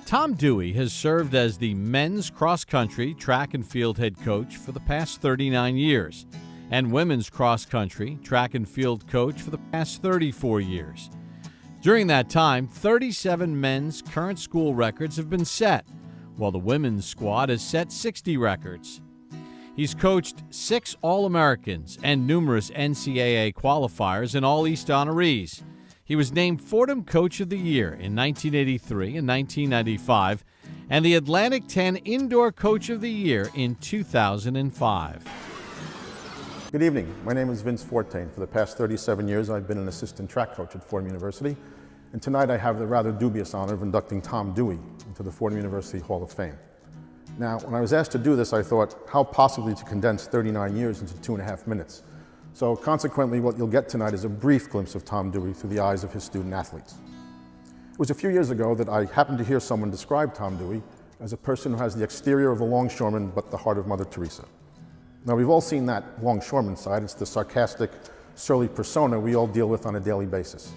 Tom Dewey has served as the men's cross-country, track and field head coach for the past 39 years and women's cross-country, track and field coach for the past 34 years. During that time, 37 men's current school records have been set, while the women's squad has set 60 records. He's coached 6 All-Americans and numerous NCAA qualifiers and All-East honorees. He was named Fordham Coach of the Year in 1983 and 1995 and the Atlantic 10 Indoor Coach of the Year in 2005. Good evening. My name is Vince Fortain. For the past 37 years, I've been an assistant track coach at Fordham University, and tonight I have the rather dubious honor of inducting Tom Dewey into the Fordham University Hall of Fame. Now, when I was asked to do this, I thought, how possibly to condense 39 years into 2.5 minutes? So consequently, what you'll get tonight is a brief glimpse of Tom Dewey through the eyes of his student athletes. It was a few years ago that I happened to hear someone describe Tom Dewey as a person who has the exterior of a longshoreman but the heart of Mother Teresa. Now, we've all seen that longshoreman side. It's the sarcastic, surly persona we all deal with on a daily basis.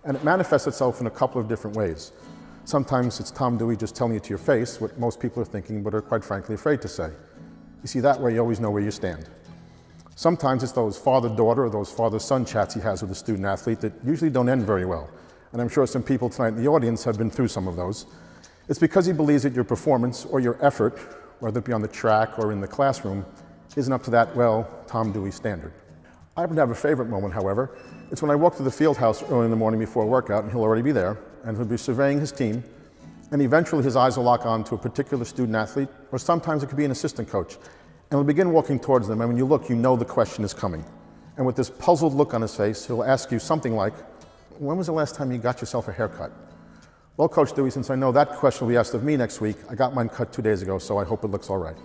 And it manifests itself in a couple of different ways. Sometimes it's Tom Dewey just telling you to your face what most people are thinking but are quite frankly afraid to say. You see, that way you always know where you stand. Sometimes it's those father-daughter or those father-son chats he has with a student athlete that usually don't end very well. And I'm sure some people tonight in the audience have been through some of those. It's because he believes that your performance or your effort, whether it be on the track or in the classroom, isn't up to that, well, Tom Dewey standard. I happen to have a favorite moment, however. It's when I walk to the field house early in the morning before a workout, and he'll already be there, and he'll be surveying his team, and eventually his eyes will lock on to a particular student athlete, or sometimes it could be an assistant coach. And he'll begin walking towards them, and when you look, you know the question is coming. And with this puzzled look on his face, he'll ask you something like, when was the last time you got yourself a haircut? Well, Coach Dewey, since I know that question will be asked of me next week, I got mine cut 2 days ago, so I hope it looks all right.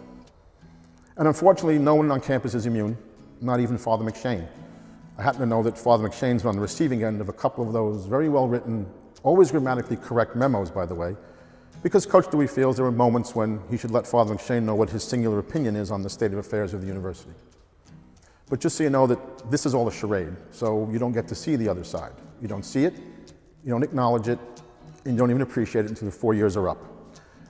And unfortunately, no one on campus is immune, not even Father McShane. I happen to know that Father McShane's been on the receiving end of a couple of those very well-written, always grammatically correct memos, by the way, because Coach Dewey feels there are moments when he should let Father McShane know what his singular opinion is on the state of affairs of the university. But just so you know that this is all a charade, so you don't get to see the other side. You don't see it, you don't acknowledge it, and you don't even appreciate it until the 4 years are up.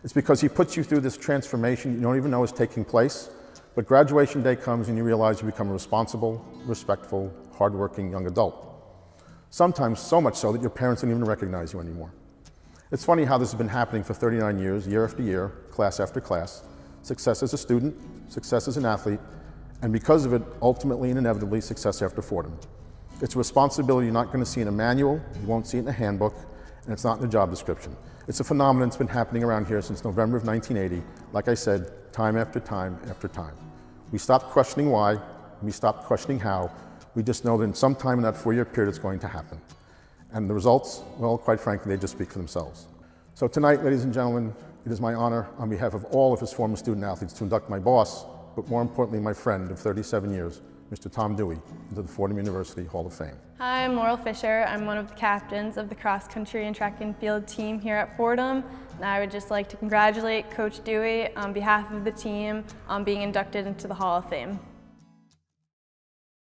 It's because he puts you through this transformation you don't even know is taking place, but graduation day comes and you realize you become a responsible, respectful, hardworking young adult. Sometimes so much so that your parents don't even recognize you anymore. It's funny how this has been happening for 39 years, year after year, class after class. Success as a student, success as an athlete, and because of it, ultimately and inevitably, success after Fordham. It's a responsibility you're not going to see in a manual, you won't see it in a handbook, and it's not in a job description. It's a phenomenon that's been happening around here since November of 1980, like I said, time after time after time. We stopped questioning why, we stopped questioning how, we just know that in some time in that 4-year period it's going to happen. And the results, well, quite frankly, they just speak for themselves. So tonight, ladies and gentlemen, it is my honor on behalf of all of his former student athletes to induct my boss, but more importantly, my friend of 37 years, Mr. Tom Dewey, into the Fordham University Hall of Fame. Hi, I'm Laurel Fisher. I'm one of the captains of the cross-country and track and field team here at Fordham. And I would just like to congratulate Coach Dewey on behalf of the team on being inducted into the Hall of Fame.